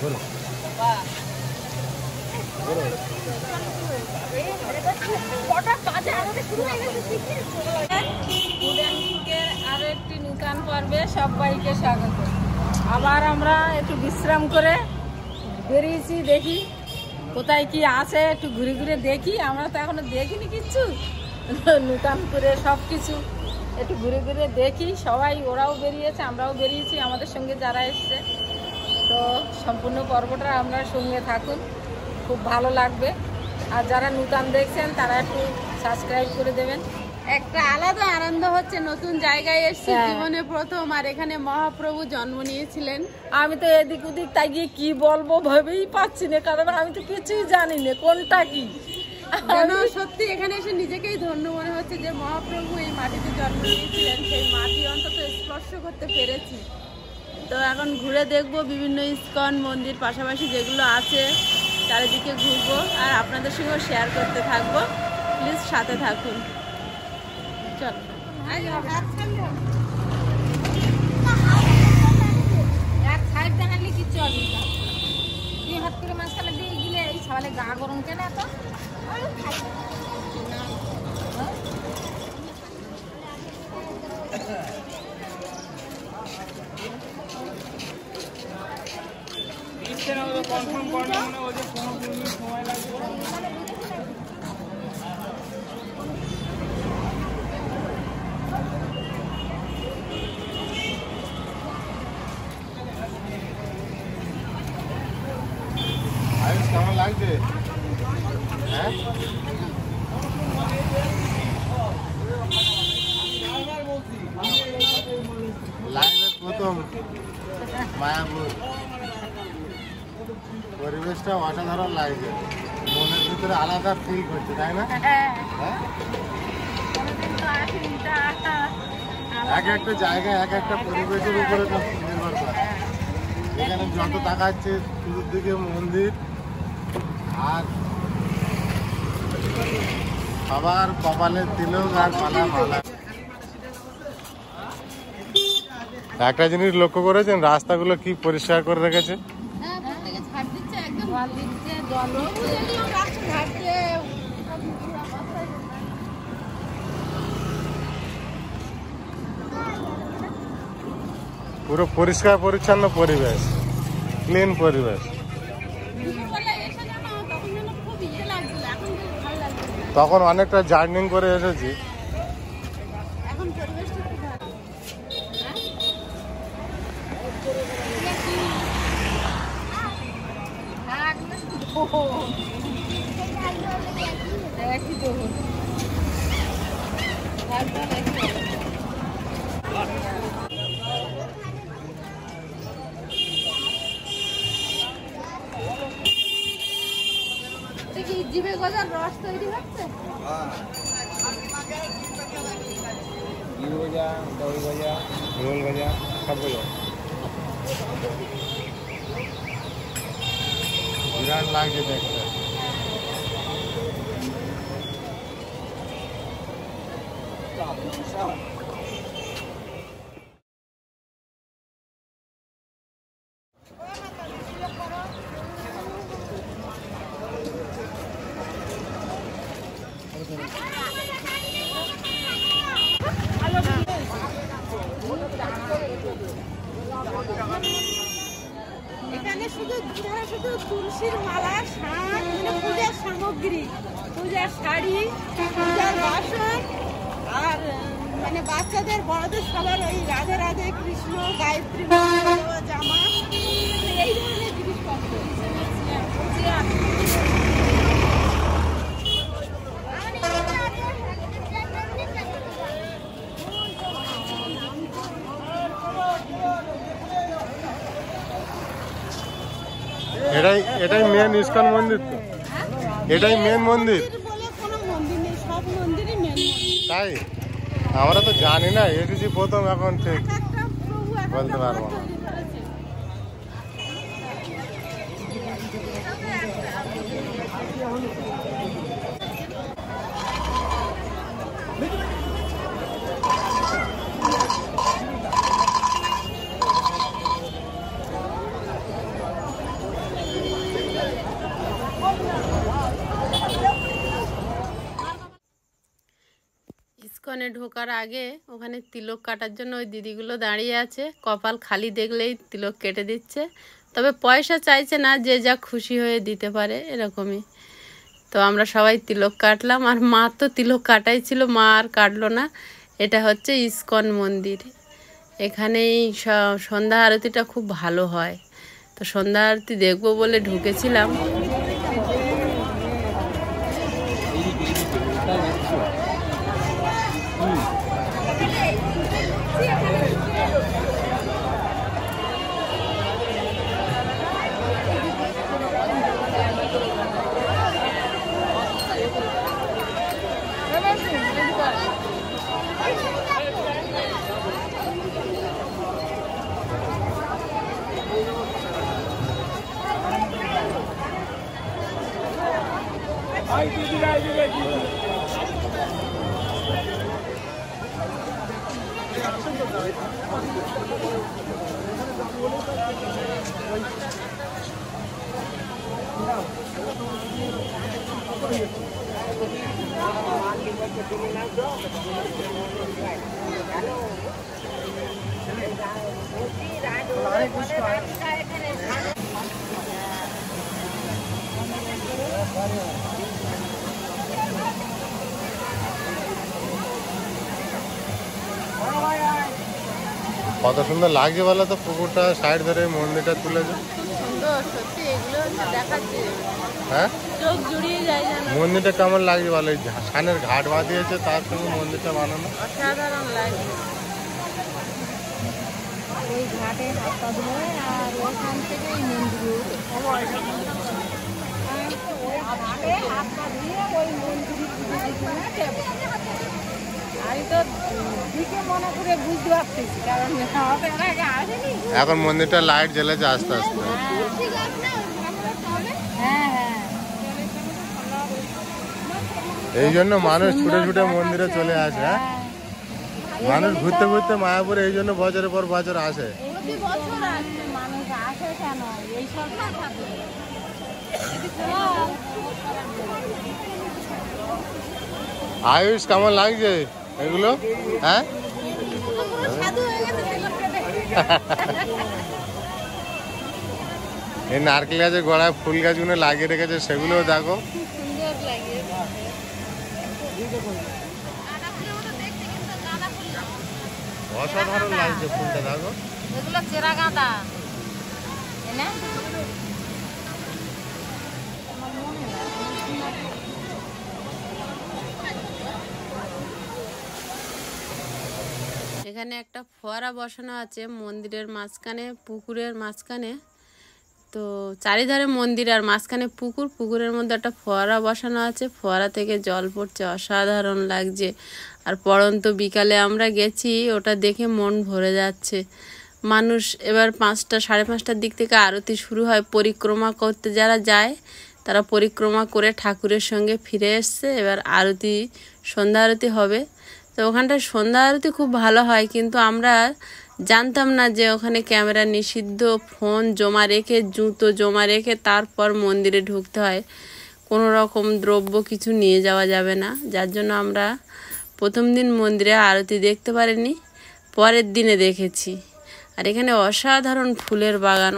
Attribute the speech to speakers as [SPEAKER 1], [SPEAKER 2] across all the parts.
[SPEAKER 1] আরো একটি নূতন পর্বে সবাইকে স্বাগত। আবার আমরা একটু বিশ্রাম করে বেরিয়েছি, দেখি কোথায় কি আছে, একটু ঘুরে ঘুরে দেখি। আমরা তো এখনো দেখিনি কিচ্ছু, নূতন করে সব কিছু একটু ঘুরে ঘুরে দেখি। সবাই ওরাও বেরিয়েছে, আমরাও বেরিয়েছি, আমাদের সঙ্গে যারা এসছে। তো সম্পূর্ণ পর্বটা আপনার সঙ্গে থাকুন, খুব ভালো লাগবে। আর যারা নূতন দেখছেন তারা একটু সাবস্ক্রাইব করে দেবেন।
[SPEAKER 2] একটা আলাদা আনন্দ হচ্ছে, নতুন জায়গায় এসেছি, জীবনে প্রথম। আর এখানে মহাপ্রভু জন্ম নিয়েছিলেন।
[SPEAKER 1] আমি তো এদিক ওদিক তাই গিয়ে কি বলবো ভেবেই পাচ্ছি না, কারণ আমি তো কিছুই জানি না কোনটা কি।
[SPEAKER 2] সত্যি এখানে এসে নিজেকেই ধন্য মনে হচ্ছে যে মহাপ্রভু এই মাটিতে জন্ম নিয়েছিলেন, সেই মাটি অন্তত স্পর্শ করতে পেরেছি। তো এখন ঘুরে দেখবো বিভিন্ন ইস্কন মন্দির, পাশাপাশি যেগুলো আছে চারিদিকে ঘুরবো আর আপনাদের সঙ্গে শেয়ার করতে থাকবো। প্লিজ সাথে থাকুন। চল
[SPEAKER 1] এক সাইড দেখালি কিচ্ছু হবে না, তুই হাত করে মাঝখানে দিয়ে গেলে এই সকালে গা গরম কেন এত?
[SPEAKER 3] কনফার্ম করলে মনে হয় যে 15 মিনিট সময় লাগবে। কেমন লাগছে? হ্যাঁ, লাইভের প্রথম মায়াপুর, পরিবেশটা অসাধারণ লাগছে, মনের ভিতরে আলাদা ফিল করছে, তাই না? এক একটা জায়গায় এক একটা পরিবেশের উপরে নির্ভর করে। এখানে যত তাকাচ্ছে শুরুর দিকে মন্দির, আর সবার কপালে তিলক আর মালা মালা। একটা জিনিস লক্ষ্য করেছেন, রাস্তাগুলো কি পরিষ্কার করে রেখেছে। পুরো পরিষ্কার পরিচ্ছন্ন পরিবেশ, ক্লিন পরিবেশ। তখন অনেকটা জার্নিং করে এসেছি।
[SPEAKER 2] জিভে গজার রস তৈরি হচ্ছে।
[SPEAKER 3] ঘি গজা, দই গজা, রোল গজা, সব গজা। বিরাট লাগছে দেখতে।
[SPEAKER 2] এখানে শুধু তুলসীর মালা, শাঁখ, পূজার সামগ্রী, পূজার শাড়ি, পূজার বাসন, আর মানে বাচ্চাদের বড়দের সবার ওই রাধে রাধে কৃষ্ণ গায়ত্রী জামা, এই ধরনের জিনিসপত্র।
[SPEAKER 3] এটাই মেন ইস্কন মন্দির। তো এটাই মেন মন্দির
[SPEAKER 2] বলে কোনো মন্দির নেই, সব মন্দিরই মেন মন্দির।
[SPEAKER 3] তাই আমরা তো জানি না, এসেছি প্রথম, এখন ঠিক বলতে পারবো না।
[SPEAKER 2] ইস্কনে ঢোকার আগে ওখানে তিলক কাটার জন্য ওই দিদিগুলো দাঁড়িয়ে আছে, কপাল খালি দেখলেই তিলক কেটে দিচ্ছে। তবে পয়সা চাইছে না, যে যা খুশি হয়ে দিতে পারে এরকমই। তো আমরা সবাই তিলক কাটলাম, আর মা তো তিলক কাটাই ছিল, মা আর কাটলো না। এটা হচ্ছে ইস্কন মন্দির। এখানেই সন্ধ্যা আরতিটা খুব ভালো হয়, তো সন্ধ্যা আরতি দেখবো বলে ঢুকেছিলাম।
[SPEAKER 3] কত সুন্দর লাগছে বলো তো, পুকুরটা সাইড ধরে মন্দিরটা তুলেছে।
[SPEAKER 2] সুন্দর সত্যি, এগুলো দেখাচ্ছে,
[SPEAKER 3] হ্যাঁ
[SPEAKER 2] চোখ জুড়িয়ে যায় যেন।
[SPEAKER 3] মন্দিরটা কেমন লাগছে বলো, এই সানের ঘাট বাঁধিয়েছে তার সঙ্গে মন্দিরটা বানানো
[SPEAKER 2] অসাধারণ লাগে।
[SPEAKER 1] ওই ঘাটে হাত পা ধোয় আর ওখান থেকে এই মন্দিরে ওই ঘাটে হাত পা ধুয়ে ওই মন্দিরে পুজো দিতে না। আমি তো দিকে মনে করে বুঝতে পারতেছি, কারণ আমাদের আগে আসেনি।
[SPEAKER 3] এখন মন্দিরটা লাইট জ্বলেছে আস্তে আস্তে।
[SPEAKER 1] হ্যাঁ হ্যাঁ,
[SPEAKER 3] এই জন্য মানুষ ছুটে ছুটে মন্দিরে চলে আসে। হ্যাঁ মানুষ ঘুরতে ঘুরতে মায়াপুরে এই জন্য বছরের পর বছর আসে।
[SPEAKER 1] প্রতি বছর আসে মানুষ, আসে কেন এইসব দেখাতে।
[SPEAKER 3] আয়ুষ কেমন লাগছে এগুলো? হ্যাঁ এই নারকেল গাছের গোড়ায় ফুল গাছগুলো লাগিয়ে রেখেছে, সেগুলোও দেখো
[SPEAKER 2] সুন্দর লাগে।
[SPEAKER 3] অসাধারণ লাগছে ফুলটা, দেখো
[SPEAKER 1] এগুলো চেরা গাঁদা এনে
[SPEAKER 2] এখানে একটা ফোয়ারা বসানো আছে মন্দিরের মাঝখানে, পুকুরের মাঝখানে। তো চারিধারে মন্দির আর মাঝখানে পুকুর, পুকুরের মধ্যে একটা ফোয়ারা বসানো আছে, ফোয়ারা থেকে জল পড়ছে, অসাধারণ লাগছে। আর পড়ন্ত বিকালে আমরা গেছি, ওটা দেখে মন ভরে যাচ্ছে। মানুষ এবার 5টা 5:30টার দিক থেকে আরতি শুরু হয়। পরিক্রমা করতে যারা যায় তারা পরিক্রমা করে ঠাকুরের সঙ্গে ফিরে এসছে। এবার আরতি, সন্ধ্যা আরতি হবে। তো ওখানটায় সন্ধ্যা আরতি খুব ভালো হয়, কিন্তু আমরা জানতাম না যে ওখানে ক্যামেরা নিষিদ্ধ, ফোন জমা রেখে, জুতো জমা রেখে তারপর মন্দিরে ঢুকতে হয়। কোনো রকম দ্রব্য কিছু নিয়ে যাওয়া যাবে না, যার জন্য আমরা প্রথম দিন মন্দিরে আরতি দেখতে পারিনি, পরের দিনে দেখেছি। আর এখানে অসাধারণ ফুলের বাগান।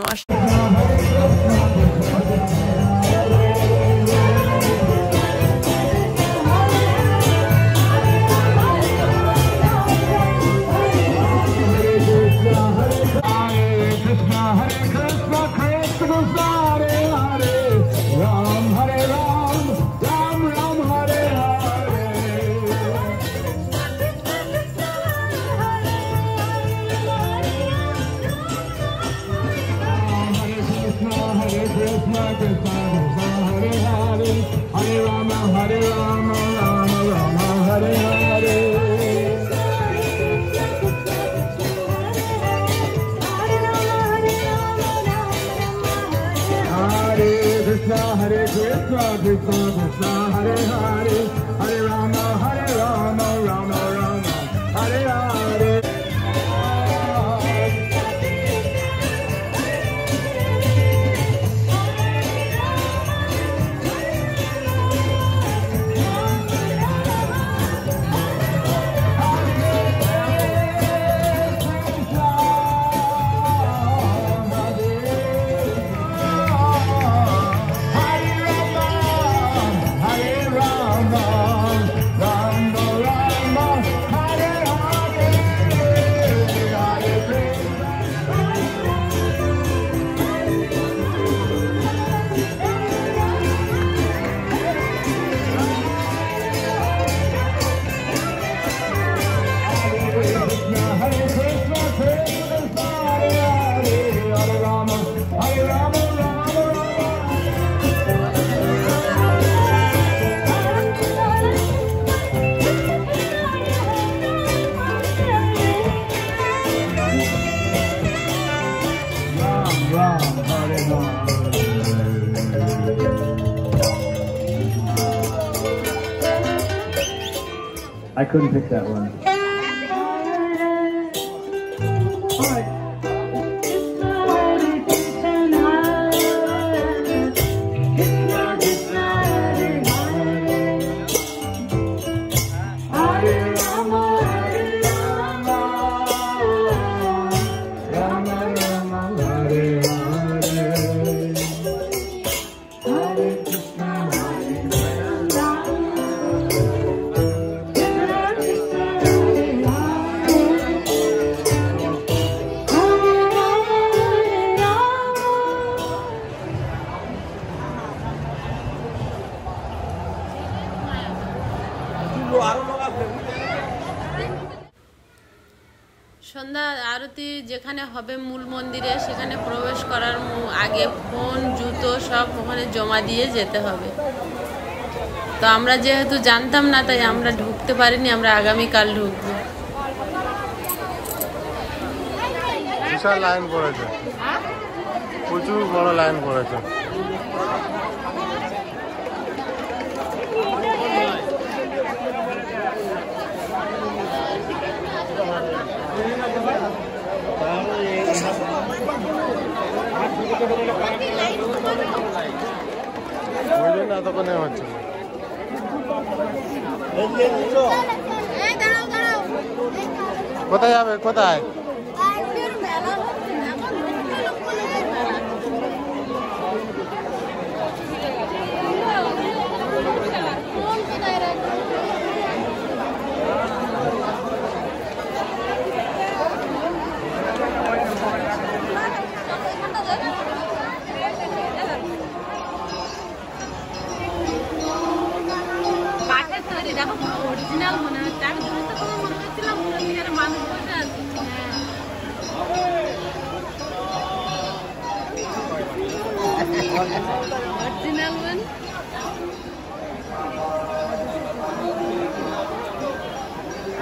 [SPEAKER 4] Ram, Hare Ram. I couldn't pick that one.
[SPEAKER 2] সন্ধ্যা আরতি যেখানে হবে মূল মন্দিরে সেখানে প্রবেশ করার আগে ফোন জুতো সব ওখানে জমা দিয়ে যেতে হবে। তো আমরা যেহেতু জানতাম না তাই আমরা ঢুকতে পারিনি, আমরা আগামীকাল ঢুকবো।
[SPEAKER 3] বিশাল লাইন পড়েছে, প্রচুর বড় লাইন পড়েছে। এতক্ষণে হচ্ছে কোথায় যাবে, কোথায়?
[SPEAKER 2] অরিজিনাল মনে হচ্ছে, আমি মনে হচ্ছিলাম মানুষ বসে আছে। অরিজিনাল মানে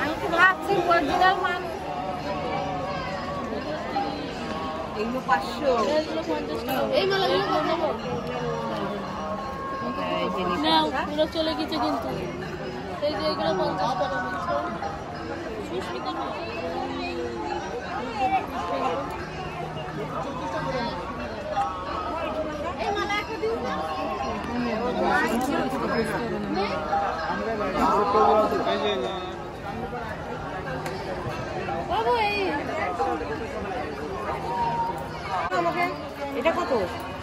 [SPEAKER 1] আমি তো ভাবছি অরিজিনাল মানুষ।
[SPEAKER 2] এগুলো 500, এই মালাগুলো নেবো না, পুরো চলে গেছে কিন্তু এই যে এগুলো 50 টাকা সুস্মিতা না এই মালা একটা দিন বাবু এই
[SPEAKER 1] আমাকে এটা কত?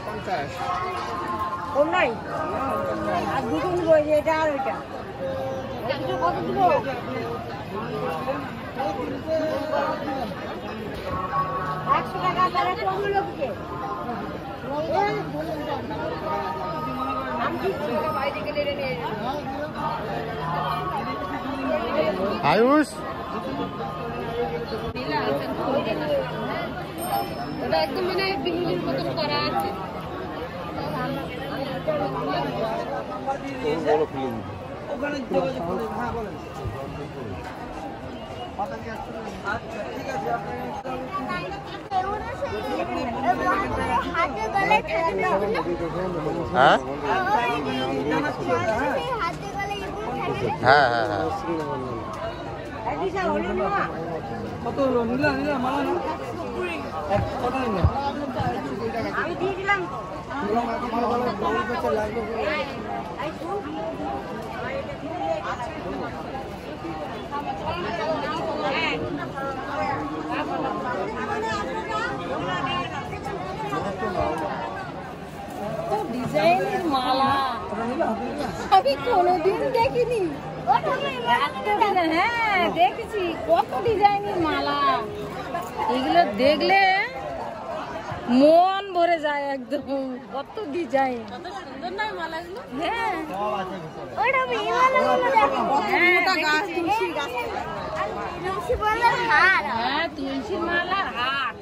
[SPEAKER 1] 50 কম নাই? আর দুটো নিবো, এটা আর ওইটা কত দিব? 100 টাকা। তাহলে কম লোককে
[SPEAKER 3] আয়ুষ
[SPEAKER 2] ওটা একদম মানে বিনুলির মতন করা আছে।
[SPEAKER 3] হ্যাঁ হ্যাঁ হ্যাঁ হ্যাঁ
[SPEAKER 4] কত হলো? নিলাম মালা না কত নিলাম?
[SPEAKER 1] আমি দিয়ে দিলাম। ডিজাইনের মালা আমি কোনোদিন দেখিনি। হ্যাঁ দেখেছি, কত ডিজাইনের মালা। এগুলো দেখলে মন ভরে যায় একদম, কত ডিজাইন,
[SPEAKER 2] কত সুন্দর না মালাগুলো।
[SPEAKER 1] হ্যাঁ হ্যাঁ তুলসী মালার হার।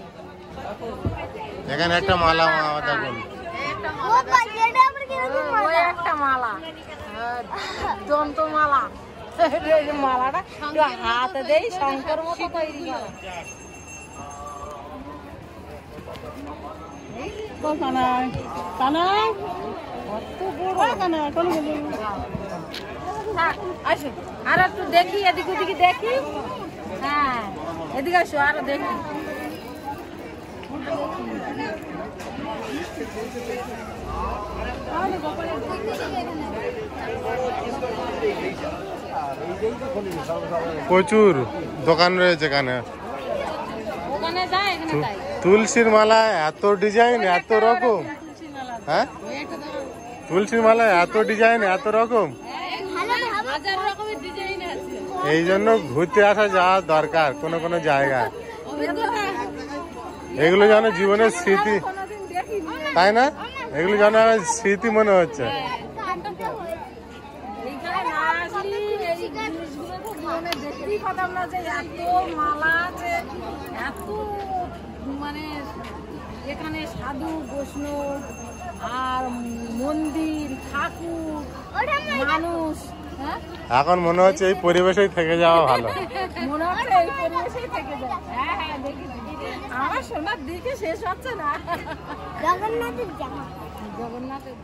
[SPEAKER 3] এখানে একটা মালা দেখুন,
[SPEAKER 1] ওই একটা মালা, দন্ত মালা। মালাটা হাতে দেই শঙ্কর মতো তৈরি করা।
[SPEAKER 2] ও কানাই কানাই কানাই কোন গেল
[SPEAKER 1] আসো আর একটু দেখি, এদিক ওদিকে দেখি। হ্যাঁ এদিকে আসো আরো দেখি।
[SPEAKER 3] প্রচুর দোকান রয়েছে এখানে।
[SPEAKER 1] ওখানে যাই, এখানে যাই।
[SPEAKER 3] তুলসীর মালা এত ডিজাইন, এত রকম। হ্যাঁ, তুলসীর মালা এত ডিজাইন, এত রকম।
[SPEAKER 2] হাজার রকমের ডিজাইন আছে।
[SPEAKER 3] এই জন্য ঘুরতে আসা যাওয়া দরকার কোনো কোনো জায়গায়। এগুলো যেন জীবনের স্মৃতি, তাই না? এগুলো যেন আমার স্মৃতি মনে হচ্ছে।
[SPEAKER 1] এইখানে না আসলে এই জিনিসগুলো তো জীবনে দেখতেই পাতাম না যে এত মালা আছে, এত মানে এখানে সাধু বৈষ্ণব আর মন্দির, ঠাকুর, মানুষ। হ্যাঁ
[SPEAKER 3] এখন মনে হচ্ছে এই পরিবেশেই থেকে যাওয়া ভালো।
[SPEAKER 1] মনে হচ্ছে এই পরিবেশেই থেকে যায়। হ্যাঁ হ্যাঁ দেখি, আমার সোনার দিকে শেষ হচ্ছে না।
[SPEAKER 2] জগন্নাথের জামা
[SPEAKER 1] জগন্নাথের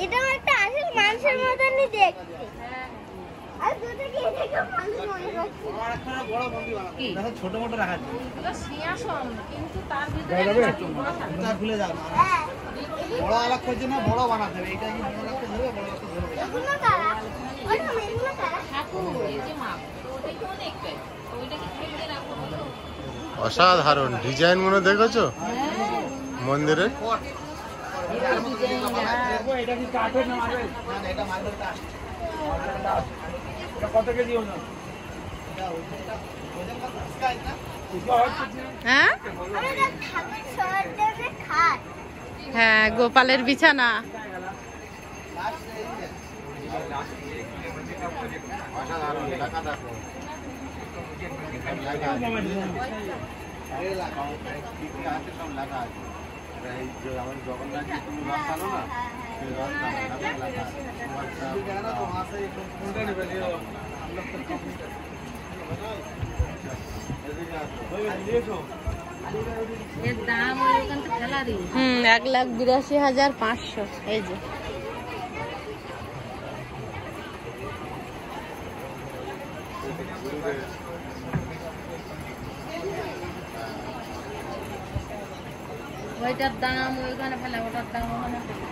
[SPEAKER 2] এটাও একটা আসল মানুষের মতনই দেখতে। আর দুটো কি এটাকে মানুষ মনে করছে।
[SPEAKER 4] ছোট মোটো রাখা
[SPEAKER 1] এটা সিংহাসন, কিন্তু তার ভিতরে
[SPEAKER 4] খুলে যাবে।
[SPEAKER 2] হ্যাঁ
[SPEAKER 4] বড় আলাপ করছে না, বড় বানাতে হবে। এটা কি বড় রাখতে ধরবে, বড় রাখতে ধরবে।
[SPEAKER 2] এগুলো কারা? ওটা এগুলো কারা?
[SPEAKER 1] ঠাকুর, এই যে মা ওটাই তো অনেকটাই, ওইটাকে ঠেকে রাখো।
[SPEAKER 3] অসাধারণ ডিজাইন মনে দেখেছো মন্দিরে?
[SPEAKER 4] এটা কি কাঠের না মার্বেল? না এটা মার্বেল কাঠ। এটা কত কেজি ওজন?
[SPEAKER 2] হ্যাঁ হ্যাঁ গোপালের বিছানা।
[SPEAKER 3] অসাধারণ লেখা দেখো। জগন্নাথ তুমি রথ টানো না, সেই রথ
[SPEAKER 1] এর দাম ওই ওখান থেকে ফেলা দিই।
[SPEAKER 2] 1,82,500। এই যে
[SPEAKER 1] ওইটার দাম ওইখানে ফেলা, ওটার দাম ওখানে ফেলা।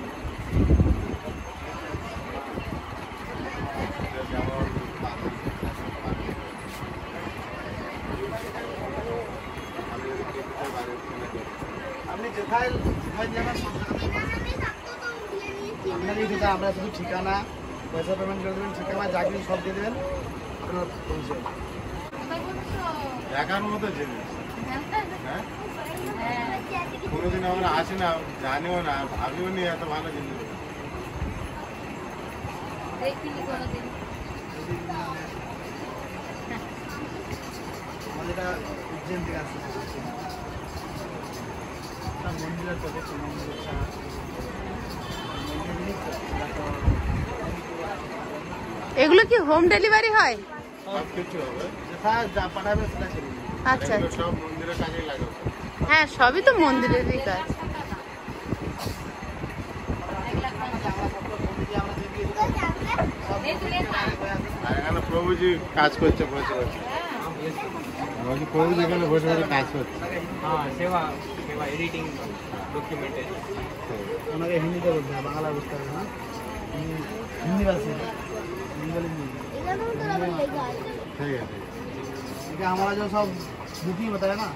[SPEAKER 4] আপনি যেখানে যাবেন আপনারই যেটা, আমরা শুধু ঠিকানা, পয়সা পেমেন্ট করে দেবেন, ঠিকানা যা কিছু সব দিয়ে দেবেন, আপনার পৌঁছে যাবে।
[SPEAKER 3] দেখার মতো জিনিস। হ্যাঁ, কোনোদিন আমরা আসি না, জানিও না, ভাবিও নি এত ভালো জিনিস।
[SPEAKER 1] দেখিনি কোনোদিন।
[SPEAKER 4] আমাদের এটা উজ্জয়ন থেকে আসছে। মন্দিরের চোখে মন্দির
[SPEAKER 2] এগুলো কি হোম ডেলিভারি হয়?
[SPEAKER 3] সব কিছু হবে,
[SPEAKER 4] যেটা যা পাঠাবে সেটা ছেড়ে দিবে।
[SPEAKER 2] আচ্ছা
[SPEAKER 3] এগুলো
[SPEAKER 2] আচ্ছা,
[SPEAKER 3] সব মন্দিরের কাজেই লাগাবে।
[SPEAKER 2] হ্যাঁ সবই তো মন্দিরেরই কাজ।
[SPEAKER 3] আর এখানে প্রভুজি কাজ করছে বসে বসে। বলছি প্রভুজি এখানে বসে বসে কাজ করছে।
[SPEAKER 4] হ্যাঁ, সেবা সেবা এডিটিং ডকুমেন্টে ওনাকে হিন্দিতে বলতে হবে, বাংলা বুঝতে হবে না। হিন্দি ভাষী বেঙ্গলি
[SPEAKER 3] ঠিক আছে,
[SPEAKER 4] ठीक है। हमारा जो सब बुकिंग बताया ना,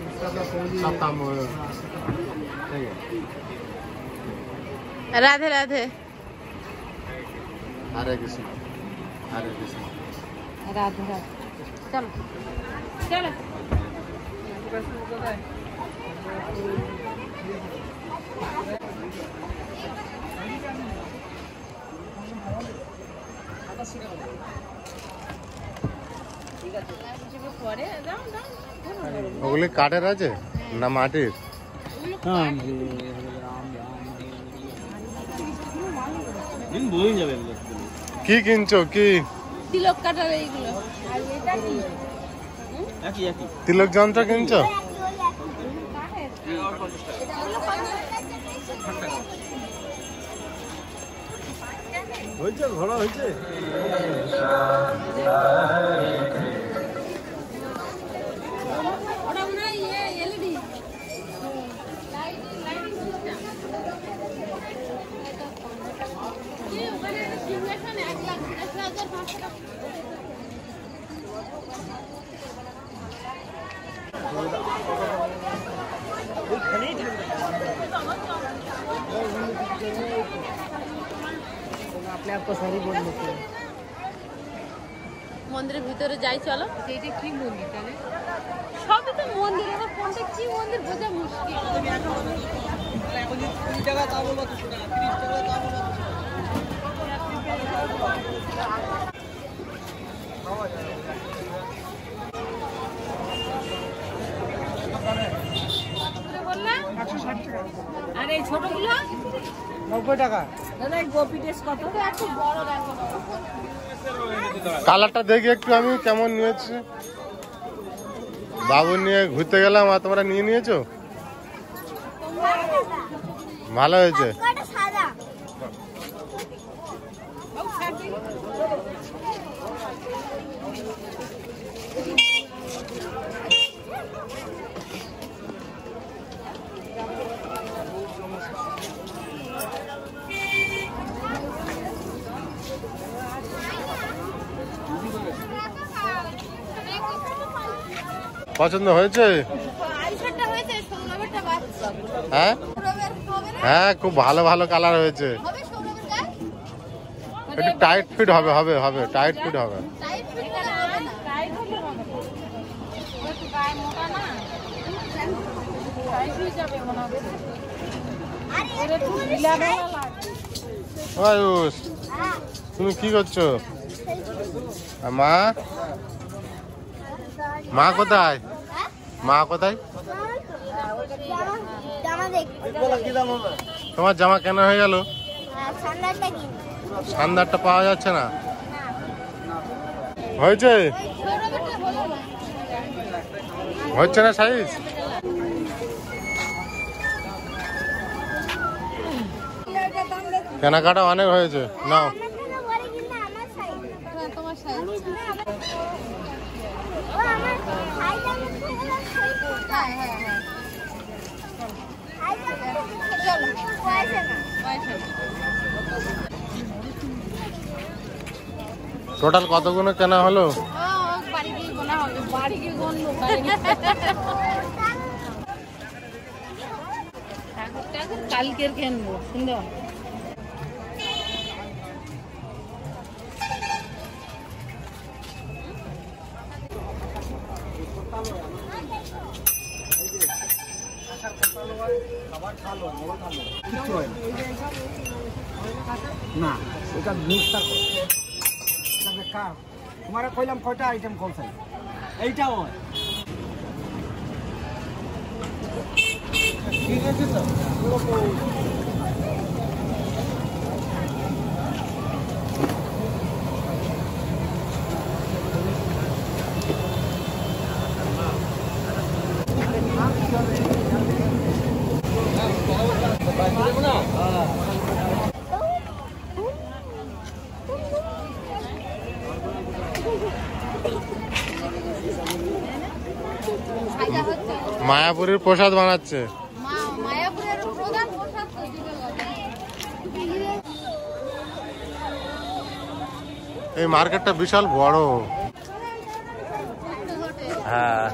[SPEAKER 4] उसका तो
[SPEAKER 3] সব কাম হবে। ঠিক আছে,
[SPEAKER 2] রাধে রাধে।
[SPEAKER 3] হরে কৃষ্ণ, হরে কৃষ্ণ।
[SPEAKER 1] রাধে রাধে। চলো চলো।
[SPEAKER 3] ওগুলি কাঠের আছে না মাটির?
[SPEAKER 4] हाँ, बोल जावे
[SPEAKER 3] কি কিনছো? কি
[SPEAKER 2] তিলক কাটার এইগুলো।
[SPEAKER 1] আর এটা কি?
[SPEAKER 4] একই একই
[SPEAKER 3] তিলক যন্ত্র কিনছো?
[SPEAKER 4] হয়েছে, ঘোড়া হয়েছে।
[SPEAKER 2] ওটা মনে হয় এলইডি। ওখানে সিমুলেশন 1,10,500 টাকা।
[SPEAKER 4] আপনি आपको सॉरी बोल देते हैं।
[SPEAKER 2] মন্দিরের ভিতরে যাই চলো।
[SPEAKER 1] এটা কি মন্দির তাহলে?
[SPEAKER 2] সবই তো মন্দির, এবার কোনটা কি মন্দির বোঝা মুশকিল।
[SPEAKER 1] আর এই ছোটগুলো
[SPEAKER 4] 90 টাকা।
[SPEAKER 1] দাদা এই গোপি টেস্ট কত?
[SPEAKER 2] একটু বড় দেখো।
[SPEAKER 3] কালারটা দেখি একটু আমি কেমন নিয়েছি। বাবু নিয়ে ঘুরতে গেলাম আর তোমরা নিয়ে নিয়েছো? ভালো হয়েছে। পছন্দ হয়েছে? হ্যাঁ হ্যাঁ, খুব ভালো ভালো কালার হয়েছে। একটু টাইট ফিট হবে, হবে হবে টাইট ফিট হবে।
[SPEAKER 1] টাইট হলে হবে তো। একটু গায়ে মোটা না, টাইট হয়ে যাবে মনে হবে। ওর একটু ঢিলা ঢালা লাগবে।
[SPEAKER 3] আয়ুষ, তুমি কি করছো? আর মা? মা কোথায়? মা কোথায়? তোমার জামা কেন হয়ে গেল? সান্দারটা পাওয়া যাচ্ছে না। হয়েছে? হচ্ছে না সাইজ? কেনাকাটা অনেক হয়েছে, নাও।
[SPEAKER 2] তোমার সাইজ। হ্যাঁ হ্যাঁ হ্যাঁ।
[SPEAKER 3] টোটাল কতগুলো কেনা হলো?
[SPEAKER 2] বাড়ি গিয়ে গোনা হবে।
[SPEAKER 1] বাড়ি গিয়ে গণলো কালকের কিনবো। সুন্দর
[SPEAKER 4] না, এটা মিক্সার করে। এটা বেকার। তোমারে কইলাম কয়টা আইটেম কোন চাই? এইটাও হয়। ঠিক আছে তো?
[SPEAKER 3] মায়াপুরের প্রসাদ বানাচ্ছে।
[SPEAKER 2] মায়াপুরের প্রধান প্রসাদ তো
[SPEAKER 3] এই মার্কেটটা বিশাল বড়। হ্যাঁ